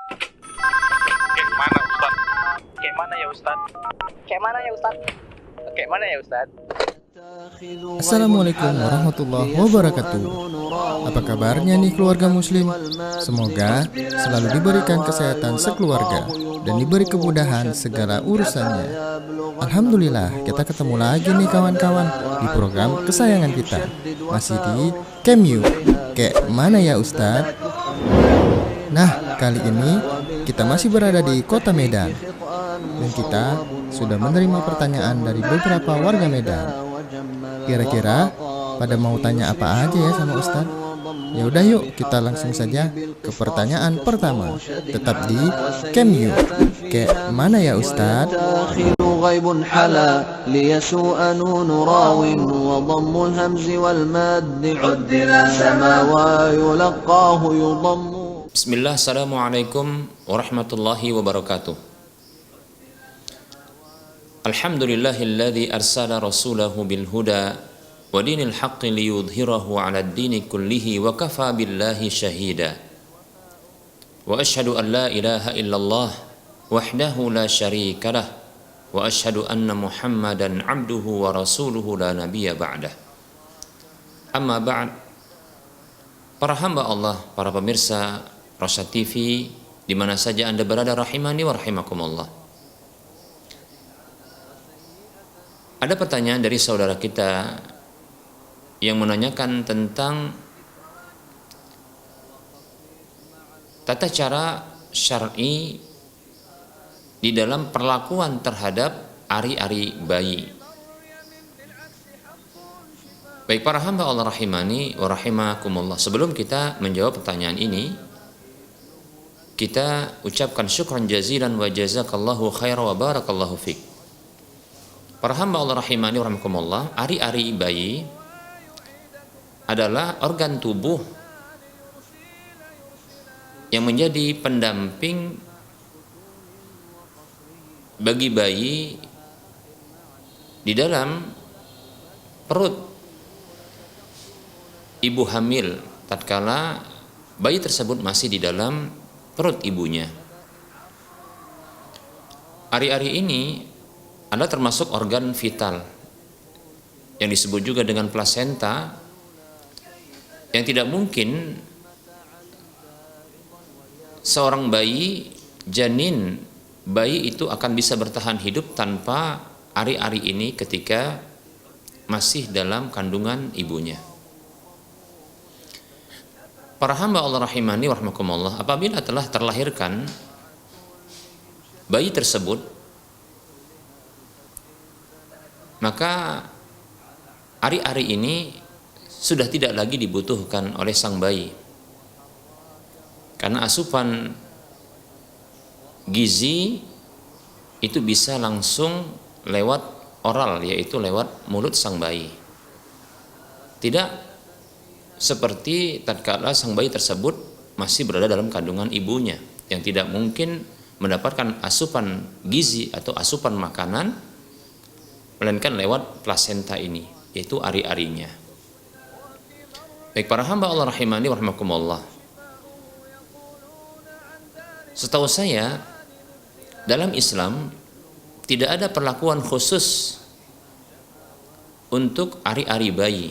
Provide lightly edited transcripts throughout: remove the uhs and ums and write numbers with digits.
Kayak mana Ustaz? Kayak mana ya Ustaz? Kayak mana ya Ustaz? Kayak mana ya Ustaz? Assalamualaikum warahmatullahi wabarakatuh. Apa kabarnya nih keluarga muslim? Semoga selalu diberikan kesehatan sekeluarga dan diberi kemudahan segala urusannya. Alhamdulillah, kita ketemu lagi nih kawan-kawan di program kesayangan kita. Masih di Kemyu. Kayak mana ya Ustadz? Nah, kali ini kita masih berada di kota Medan. Dan kita sudah menerima pertanyaan dari beberapa warga Medan. Kira-kira pada mau tanya apa aja ya sama Ustadz? Ya udah yuk kita langsung saja ke pertanyaan pertama. Tetap di Kemyu. Kayak mana ya Ustadz? غيب حلا ليسوء نون راو وضم الهمز والماد عدل سما ويلقاه يضم. Bismillah, Assalamualaikum warahmatullahi wabarakatuh. Alhamdulillahilladzi arsala rasulahu bilhuda wa dinil haqqi liyudhhirahu 'ala ad-dini kullihi wa kafa billahi shahida. Wa asyhadu an la ilaha illallah wahdahu la syarika lah wa asyhadu anna Muhammadan 'abduhu wa rasuluhu la nabiyya ba'dah. Amma ba'd. Para hamba Allah, para pemirsa Rosyad TV, di mana saja Anda berada, rahimani wa rahimakumullah. Ada pertanyaan dari saudara kita yang menanyakan tentang tata cara syar'i di dalam perlakuan terhadap ari-ari bayi. Baik para hamba Allah rahimani wa rahimakumullah, sebelum kita menjawab pertanyaan ini, kita ucapkan syukran jazilan wa jazakallahu khairan wa barakallahu fiq. Para hamba Allah rahimani wa rahimakumullah, ari-ari bayi adalah organ tubuh yang menjadi pendamping bagi bayi di dalam perut ibu hamil tatkala bayi tersebut masih di dalam perut ibunya. Ari-ari ini adalah termasuk organ vital yang disebut juga dengan plasenta, yang tidak mungkin seorang bayi, janin bayi itu akan bisa bertahan hidup tanpa ari-ari ini ketika masih dalam kandungan ibunya. Para hamba Allah rahimani wa rahimakumullah, apabila telah terlahirkan bayi tersebut, maka ari-ari ini sudah tidak lagi dibutuhkan oleh sang bayi, karena asupan gizi itu bisa langsung lewat oral, yaitu lewat mulut sang bayi. Tidak seperti tatkala sang bayi tersebut masih berada dalam kandungan ibunya, yang tidak mungkin mendapatkan asupan gizi atau asupan makanan melainkan lewat plasenta ini, yaitu ari-arinya. Baik para hamba Allah rahimani wa rahimakumullah, setahu saya dalam Islam tidak ada perlakuan khusus untuk ari-ari bayi,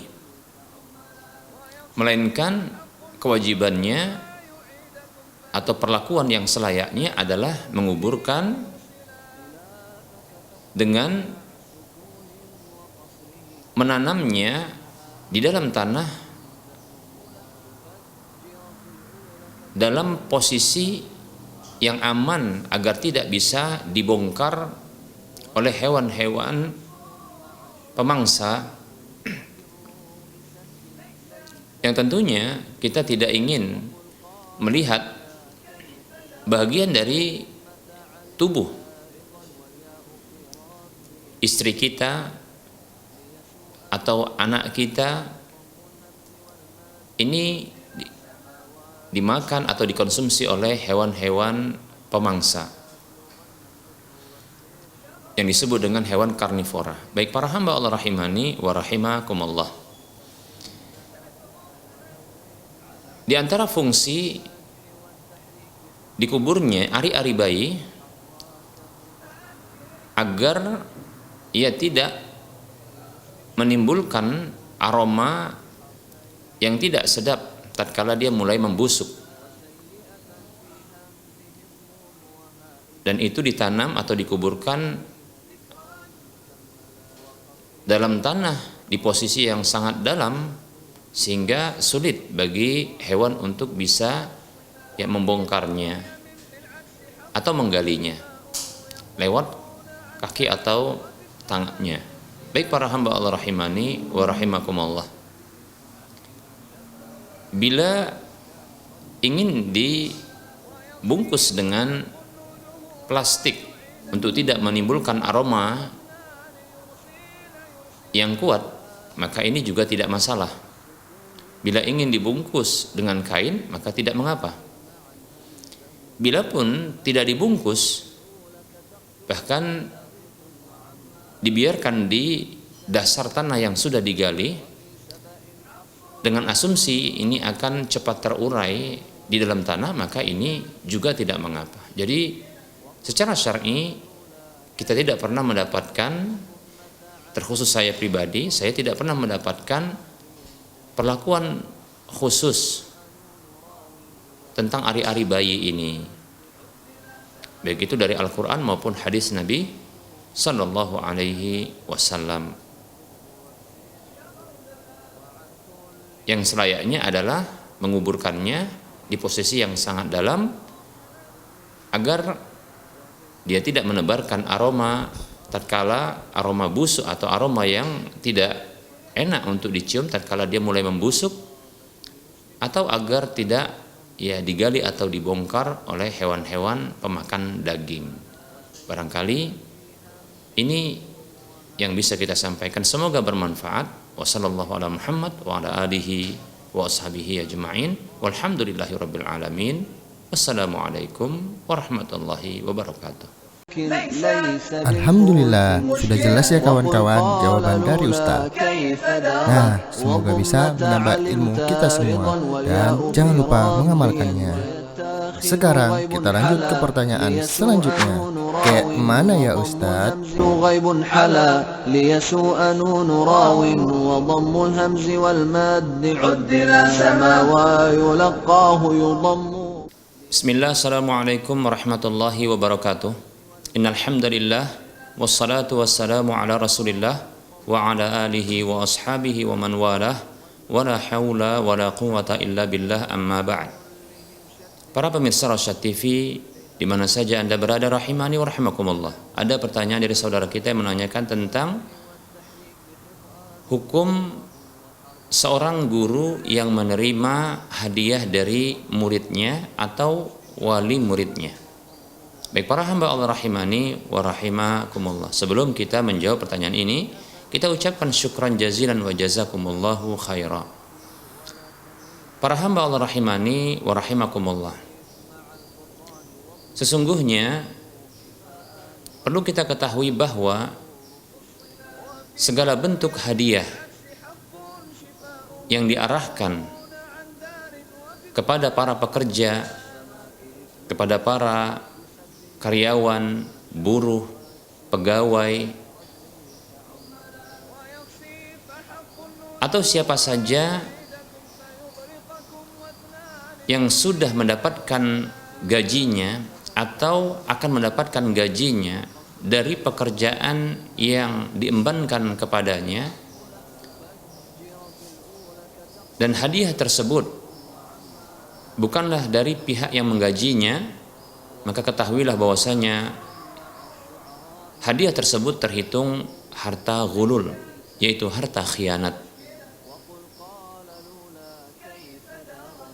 melainkan kewajibannya atau perlakuan yang selayaknya adalah menguburkan dengan menanamnya di dalam tanah dalam posisi yang aman agar tidak bisa dibongkar oleh hewan-hewan pemangsa, yang tentunya kita tidak ingin melihat bagian dari tubuh istri kita atau anak kita ini dimakan atau dikonsumsi oleh hewan-hewan pemangsa yang disebut dengan hewan karnivora. Baik para hamba Allah rahimani wa rahimakumullah, di antara fungsi dikuburnya ari-ari bayi agar ia tidak menimbulkan aroma yang tidak sedap tatkala dia mulai membusuk. Dan itu ditanam atau dikuburkan dalam tanah di posisi yang sangat dalam sehingga sulit bagi hewan untuk bisa membongkarnya atau menggalinya lewat kaki atau tangannya. Baik para hamba Allah rahimani wa rahimakumullah, bila ingin dibungkus dengan plastik untuk tidak menimbulkan aroma yang kuat, maka ini juga tidak masalah. Bila ingin dibungkus dengan kain, maka tidak mengapa. Bila pun tidak dibungkus, bahkan dibiarkan di dasar tanah yang sudah digali, dengan asumsi ini akan cepat terurai di dalam tanah, maka ini juga tidak mengapa. Jadi secara syar'i kita tidak pernah mendapatkan, terkhusus saya pribadi, saya tidak pernah mendapatkan perlakuan khusus tentang ari-ari bayi ini, baik itu dari Al-Quran maupun hadis Nabi Sallallahu Alaihi Wasallam. Yang selayaknya adalah menguburkannya di posisi yang sangat dalam agar dia tidak menebarkan aroma tatkala aroma busuk atau aroma yang tidak enak untuk dicium tatkala dia mulai membusuk, atau agar tidak digali atau dibongkar oleh hewan-hewan pemakan daging. Barangkali ini yang bisa kita sampaikan, semoga bermanfaat. Wassallallahu ala Muhammad wa ala alihi wa ashabihi ajma'in walhamdulillahirabbil alamin. Wassalamualaikum warahmatullahi wabarakatuh. Alhamdulillah, sudah jelas ya kawan-kawan jawaban dari Ustaz. Nah, semoga bisa menambah ilmu kita semua dan jangan lupa mengamalkannya. Sekarang kita lanjut ke pertanyaan selanjutnya. Kayak mana ya Ustaz? Bismillah, assalamualaikum warahmatullahi wabarakatuh. Innal hamdalillah wassalatu wassalamu ala Rasulillah wa ala alihi wa ashabihi wa man walah wa la haula wa la quwwata illa billah, amma ba'd. Para pemirsa Rasyad TV di mana saja Anda berada rahimani wa rahimakumullah. Ada pertanyaan dari saudara kita yang menanyakan tentang hukum seorang guru yang menerima hadiah dari muridnya atau wali muridnya. Baik para hamba Allah rahimani wa rahimakumullah, sebelum kita menjawab pertanyaan ini, kita ucapkan syukran jazilan wa jazakumullahu khaira. Para hamba Allah rahimani wa rahimakumullah, sesungguhnya perlu kita ketahui bahwa segala bentuk hadiah yang diarahkan kepada para pekerja, kepada para karyawan, buruh, pegawai, atau siapa saja yang sudah mendapatkan gajinya atau akan mendapatkan gajinya dari pekerjaan yang diembankan kepadanya, dan hadiah tersebut bukanlah dari pihak yang menggajinya, maka ketahuilah bahwasanya hadiah tersebut terhitung harta ghulul, yaitu harta khianat.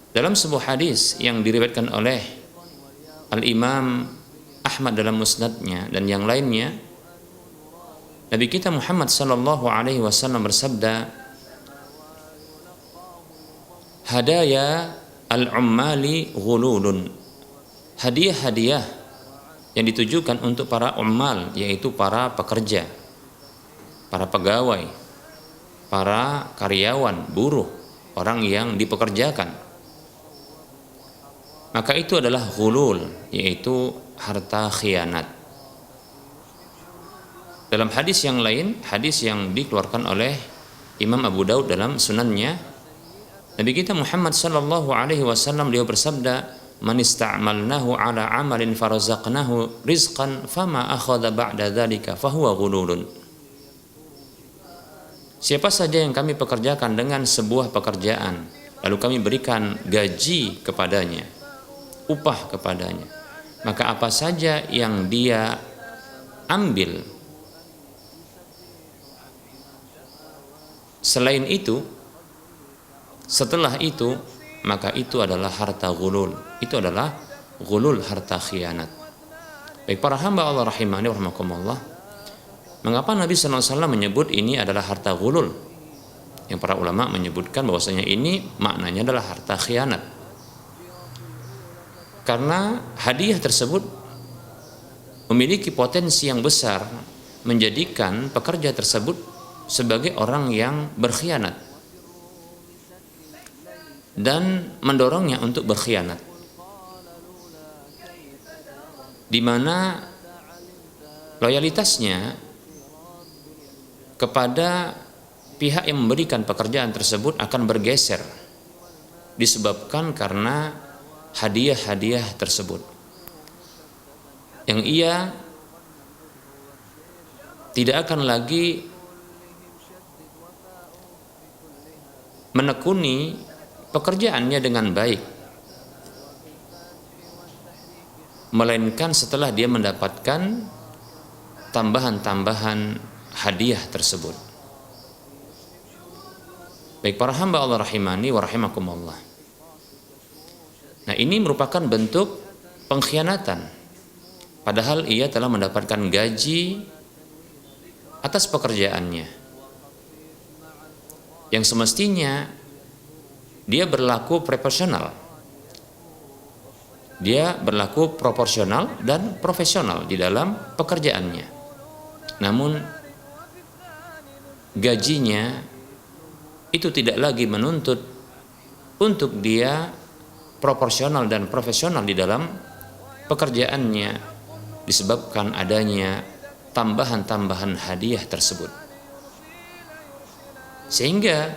Dalam sebuah hadis yang diriwayatkan oleh Al-Imam Ahmad dalam musnadnya dan yang lainnya, Nabi kita Muhammad sallallahu alaihi wasallam bersabda, hadaya al-ummali ghululun. Hadiah-hadiah yang ditujukan untuk para ummal, yaitu para pekerja, para pegawai, para karyawan, buruh, orang yang dipekerjakan. maka itu adalah ghulul, yaitu harta khianat. Dalam hadis yang lain, hadis yang dikeluarkan oleh Imam Abu Daud dalam sunannya, Nabi kita Muhammad sallallahu alaihi wasallam beliau bersabda, "Man ista'malnahu ala amalin farazaqnahu rizqan fama akhadha ba'da dzalika fahuwa ghululun." Siapa saja yang kami pekerjakan dengan sebuah pekerjaan, lalu kami berikan gaji kepadanya, upah kepadanya, maka apa saja yang dia ambil selain itu, setelah itu, maka itu adalah harta ghulul. Itu adalah ghulul, harta khianat. Baik para hamba Allah rahimani wa rahimakumullah, mengapa Nabi SAW menyebut ini adalah harta ghulul? Yang para ulama menyebutkan bahwasanya ini maknanya adalah harta khianat. Karena hadiah tersebut memiliki potensi yang besar menjadikan pekerja tersebut sebagai orang yang berkhianat dan mendorongnya untuk berkhianat, di mana loyalitasnya kepada pihak yang memberikan pekerjaan tersebut akan bergeser disebabkan karena hadiah-hadiah tersebut yang ia tidak akan lagi menekuni pekerjaannya dengan baik, melainkan setelah dia mendapatkan tambahan-tambahan hadiah tersebut. Baik para hamba Allah rahimani wa rahimakumullah. Nah, ini merupakan bentuk pengkhianatan, padahal ia telah mendapatkan gaji atas pekerjaannya, yang semestinya dia berlaku proporsional, dia berlaku proporsional dan profesional di dalam pekerjaannya. Namun gajinya itu tidak lagi menuntut untuk dia proporsional dan profesional di dalam pekerjaannya disebabkan adanya tambahan-tambahan hadiah tersebut. Sehingga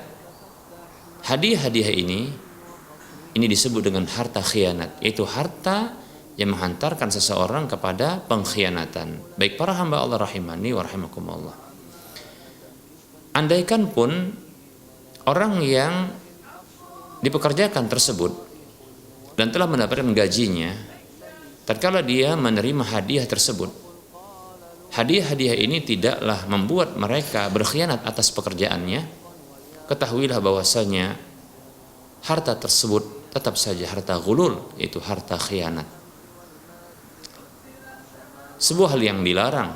hadiah-hadiah ini disebut dengan harta khianat, yaitu harta yang menghantarkan seseorang kepada pengkhianatan. Baik para hamba Allah rahimani wa rahimakumullah. Andaikan pun orang yang dipekerjakan tersebut dan telah mendapatkan gajinya, tatkala dia menerima hadiah tersebut, hadiah-hadiah ini tidaklah membuat mereka berkhianat atas pekerjaannya, ketahuilah bahwasanya harta tersebut tetap saja harta ghulul, yaitu harta khianat. Sebuah hal yang dilarang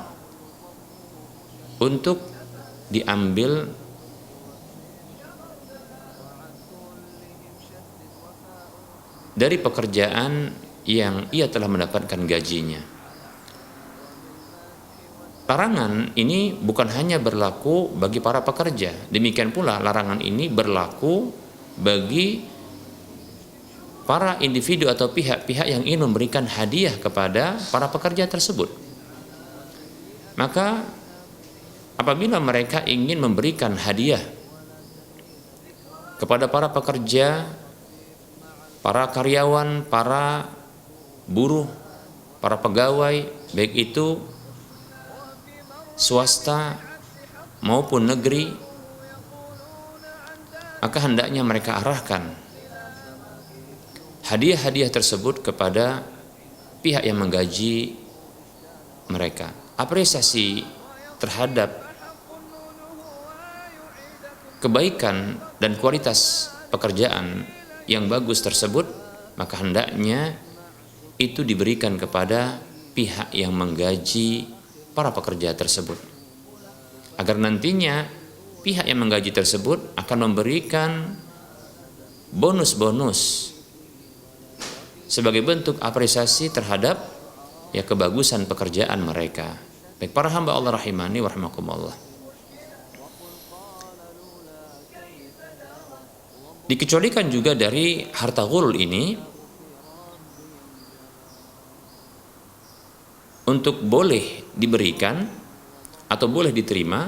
untuk diambil dari pekerjaan yang ia telah mendapatkan gajinya. Larangan ini bukan hanya berlaku bagi para pekerja, demikian pula larangan ini berlaku bagi para individu atau pihak-pihak yang ingin memberikan hadiah kepada para pekerja tersebut. Maka apabila mereka ingin memberikan hadiah kepada para pekerja, para karyawan, para buruh, para pegawai, baik itu swasta maupun negeri, maka hendaknya mereka arahkan hadiah-hadiah tersebut kepada pihak yang menggaji mereka. Apresiasi terhadap kebaikan dan kualitas pekerjaan yang bagus tersebut, maka hendaknya itu diberikan kepada pihak yang menggaji para pekerja tersebut, agar nantinya pihak yang menggaji tersebut akan memberikan bonus-bonus sebagai bentuk apresiasi terhadap kebagusan pekerjaan mereka. Baik para hamba Allah rahimani wa rahimakumullah. Dikecualikan juga dari harta ghulul ini untuk boleh diberikan atau boleh diterima,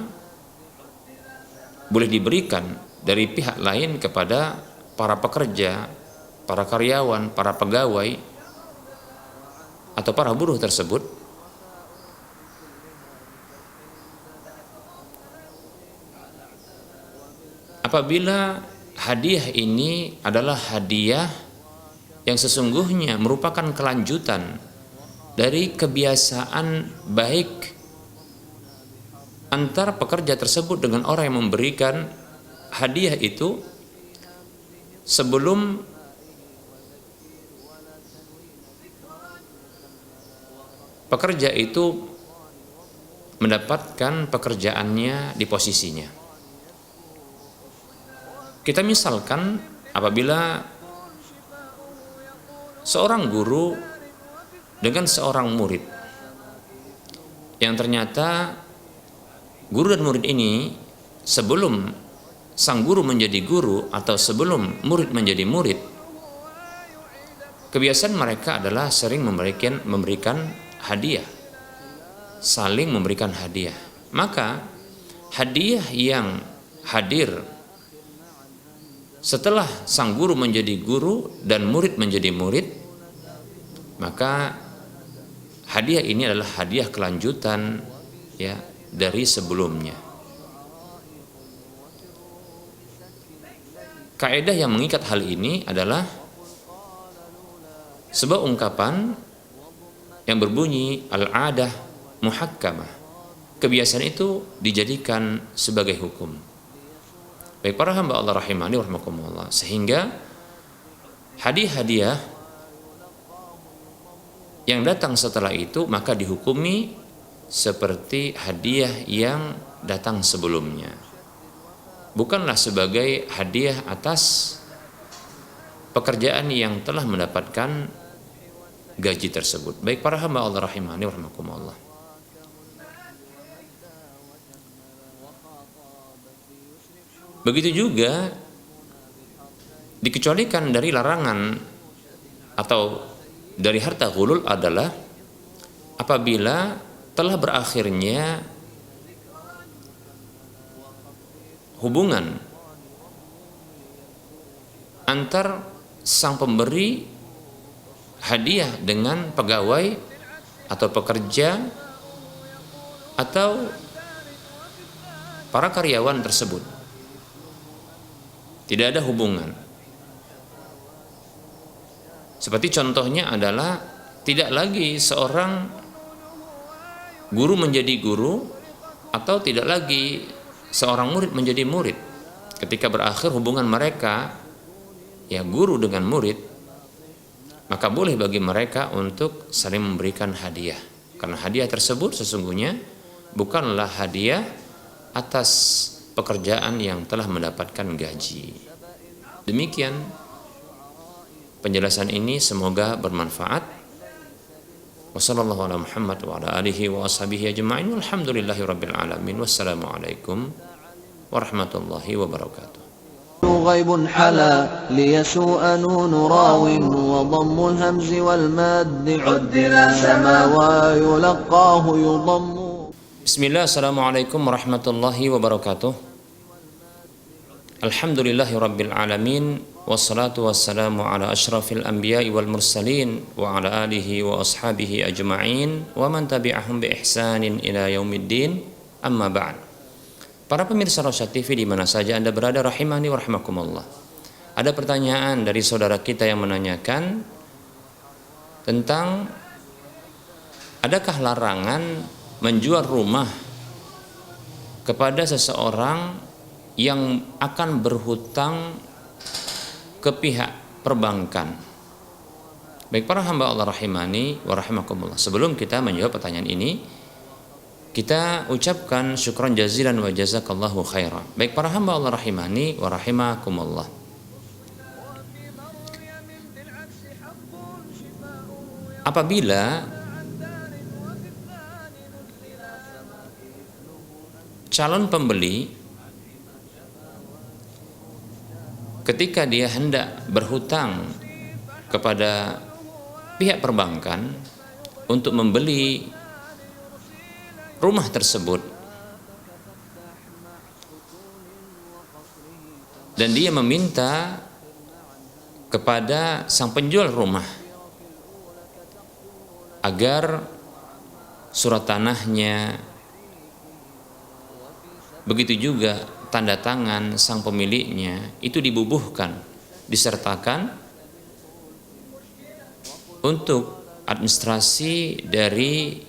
boleh diberikan dari pihak lain kepada para pekerja, para karyawan, para pegawai, atau para buruh tersebut, apabila hadiah ini adalah hadiah yang sesungguhnya merupakan kelanjutan dari kebiasaan baik antara pekerja tersebut dengan orang yang memberikan hadiah itu sebelum pekerja itu mendapatkan pekerjaannya di posisinya. Kita misalkan apabila seorang guru dengan seorang murid yang ternyata guru dan murid ini sebelum sang guru menjadi guru atau sebelum murid menjadi murid, kebiasaan mereka adalah sering memberikan hadiah, saling memberikan hadiah. Maka hadiah yang hadir setelah sang guru menjadi guru dan murid menjadi murid, maka hadiah ini adalah hadiah kelanjutan ya dari sebelumnya. Kaidah yang mengikat hal ini adalah sebuah ungkapan yang berbunyi al-adah muhakkamah. Kebiasaan itu dijadikan sebagai hukum. Baik para hamba Allah rahimani wa rahmakumullah, sehingga hadiah-hadiah yang datang setelah itu maka dihukumi seperti hadiah yang datang sebelumnya, bukanlah sebagai hadiah atas pekerjaan yang telah mendapatkan gaji tersebut. Baik para hamba Allah rahimani wa rahmakumullah, begitu juga dikecualikan dari larangan atau dari harta ghulul adalah apabila telah berakhirnya hubungan antar sang pemberi hadiah dengan pegawai atau pekerja atau para karyawan tersebut. Tidak ada hubungan. Seperti contohnya adalah tidak lagi seorang guru menjadi guru atau tidak lagi seorang murid menjadi murid. Ketika berakhir hubungan mereka ya guru dengan murid, maka boleh bagi mereka untuk saling memberikan hadiah. Karena hadiah tersebut sesungguhnya bukanlah hadiah atas pekerjaan yang telah mendapatkan gaji. Demikian penjelasan ini, semoga bermanfaat. Wassallallahu ala Muhammad wa ala alihi wa ashabihi ajma'in walhamdulillahi rabbil alamin. Wassalamualaikum warahmatullahi wabarakatuh. غيب حلا ليسوء نون راو وضم الهمز والماد عدل سما ويلقاه يضم. Bismillah, assalamualaikum warahmatullahi wabarakatuh. Alhamdulillahi rabbil alamin, wassalatu wassalamu ala ashrafil anbiya'i wal mursalin wa ala alihi wa ashabihi ajma'in wa man tabi'ahum bi ihsanin ila yaumiddin, amma ba'd. Para pemirsa Rosyad TV di mana saja Anda berada rahimani wa rahmakumullah. Ada pertanyaan dari saudara kita yang menanyakan tentang adakah larangan menjual rumah kepada seseorang yang akan berhutang ke pihak perbankan. Baik para hamba Allah rahimani wa rahimakumullah, sebelum kita menjawab pertanyaan ini, kita ucapkan syukran jazilan wa jazakallahu khairan. Baik para hamba Allah rahimani wa rahimakumullah, apabila calon pembeli ketika dia hendak berhutang kepada pihak perbankan untuk membeli rumah tersebut dan dia meminta kepada sang penjual rumah agar surat tanahnya, begitu juga tanda tangan sang pemiliknya itu dibubuhkan, disertakan untuk administrasi dari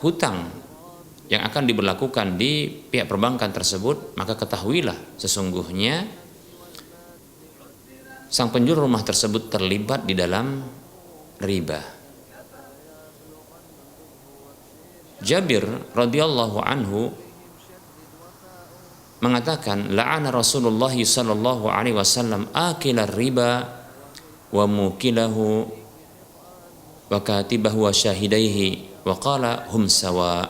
hutang yang akan diberlakukan di pihak perbankan tersebut. Maka ketahuilah sesungguhnya sang penjual rumah tersebut terlibat di dalam riba. Jabir radhiyallahu anhu mengatakan, la'ana Rasulullah sallallahu alaihi wasallam akilar riba wa mukilahu wa katibahu wa syahidaihi wa qala hum sawa.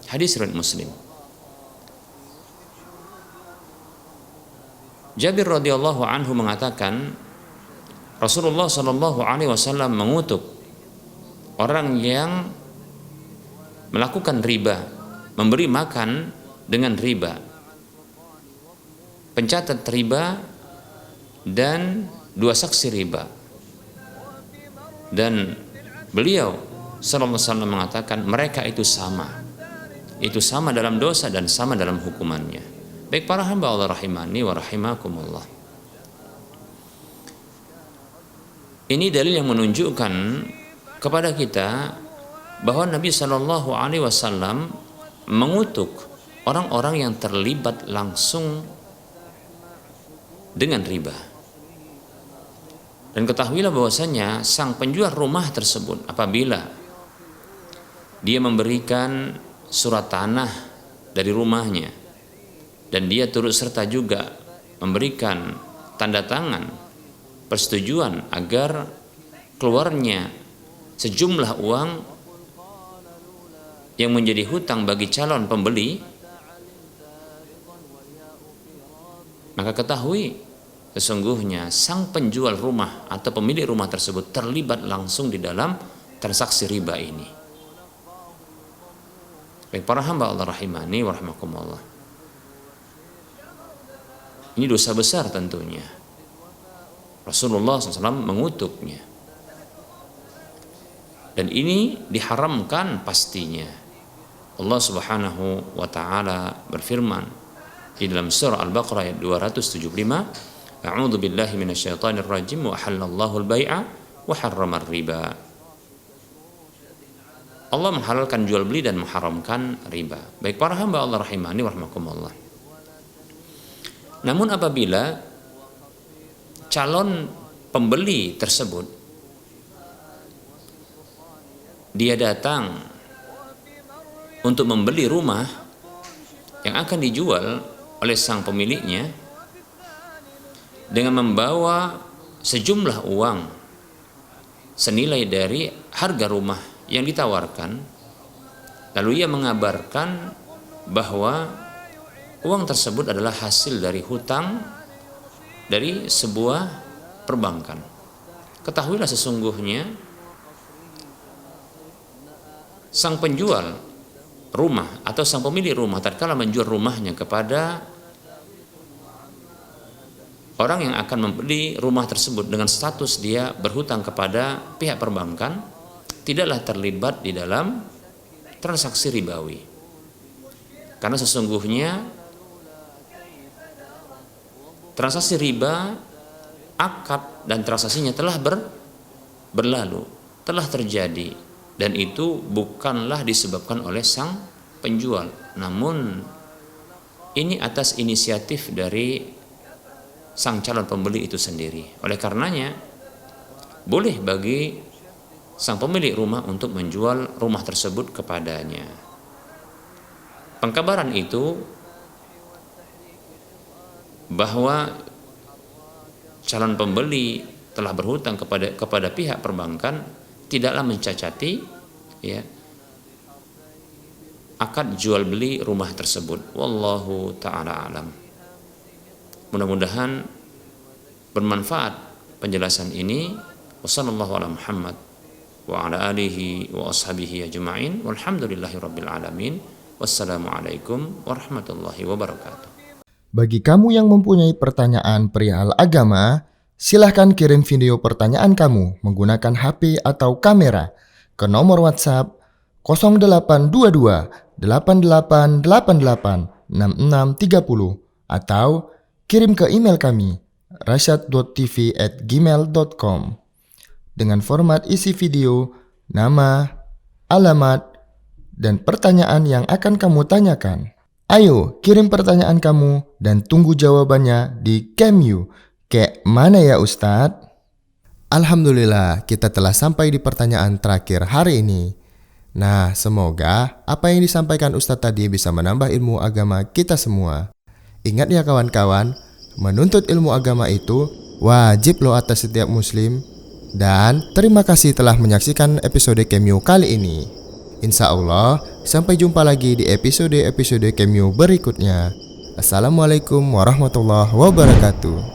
Hadis riwayat Muslim. Jabir radhiyallahu anhu mengatakan, Rasulullah sallallahu alaihi wasallam mengutuk orang yang melakukan riba, memberi makan dengan riba, pencatat riba, dan dua saksi riba. Dan beliau sallallahu alaihi wasallam mengatakan mereka itu sama dalam dosa dan sama dalam hukumannya. Baik para hamba Allah rahimani wa rahimakumullah. Ini dalil yang menunjukkan kepada kita bahwa Nabi Shallallahu Alaihi Wasallam mengutuk orang-orang yang terlibat langsung dengan riba. Dan ketahuilah bahwasanya sang penjual rumah tersebut apabila dia memberikan surat tanah dari rumahnya dan dia turut serta juga memberikan tanda tangan persetujuan agar keluarnya sejumlah uang yang menjadi hutang bagi calon pembeli, maka ketahui sesungguhnya sang penjual rumah atau pemilik rumah tersebut terlibat langsung di dalam transaksi riba ini. Baik para hamba Allah rahimani wa rahimakumullah. Ini dosa besar tentunya. Rasulullah SAW mengutuknya. Dan ini diharamkan pastinya. Allah Subhanahu wa taala berfirman di dalam surah Al-Baqarah ayat 275, A'udzu billahi minasyaitonir rajim wa halallahu al-bai'a wa harrama riba. Allah menghalalkan jual beli dan mengharamkan riba. Baik para hamba Allah rahimani wa rahmakumullah. Namun apabila calon pembeli tersebut dia datang untuk membeli rumah yang akan dijual oleh sang pemiliknya dengan membawa sejumlah uang senilai dari harga rumah yang ditawarkan, lalu ia mengabarkan bahwa uang tersebut adalah hasil dari hutang dari sebuah perbankan. Ketahuilah sesungguhnya sang penjual rumah atau sang pemilik rumah tatkala menjual rumahnya kepada orang yang akan membeli rumah tersebut dengan status dia berhutang kepada pihak perbankan, tidaklah terlibat di dalam transaksi ribawi. Karena sesungguhnya transaksi riba, akad dan transaksinya telah berlalu, telah terjadi. Dan itu bukanlah disebabkan oleh sang penjual, namun ini atas inisiatif dari sang calon pembeli itu sendiri. Oleh karenanya boleh bagi sang pemilik rumah untuk menjual rumah tersebut kepadanya. Pengkabaran itu bahwa calon pembeli telah berhutang kepada pihak perbankan tidaklah mencacati akad jual beli rumah tersebut. Wallahu ta'ala alam. Mudah-mudahan bermanfaat penjelasan ini. Wassallallahu ala Muhammad wa ala alihi wa ashabihi ajma'in walhamdulillahi rabbil alamin. Wassalamualaikum warahmatullahi wabarakatuh. Bagi kamu yang mempunyai pertanyaan perihal agama, silahkan kirim video pertanyaan kamu menggunakan HP atau kamera ke nomor WhatsApp 0822 8888 6630 atau kirim ke email kami rasyad.tv@gmail.com dengan format isi video, nama, alamat, dan pertanyaan yang akan kamu tanyakan. Ayo kirim pertanyaan kamu dan tunggu jawabannya di Cameo. Kayak mana ya Ustadz? Alhamdulillah, kita telah sampai di pertanyaan terakhir hari ini. Nah, semoga apa yang disampaikan Ustadz tadi bisa menambah ilmu agama kita semua. Ingat ya kawan-kawan, menuntut ilmu agama itu wajib loh atas setiap muslim. Dan terima kasih telah menyaksikan episode Cameo kali ini. Insya Allah, sampai jumpa lagi di episode-episode Cameo berikutnya. Assalamualaikum warahmatullahi wabarakatuh.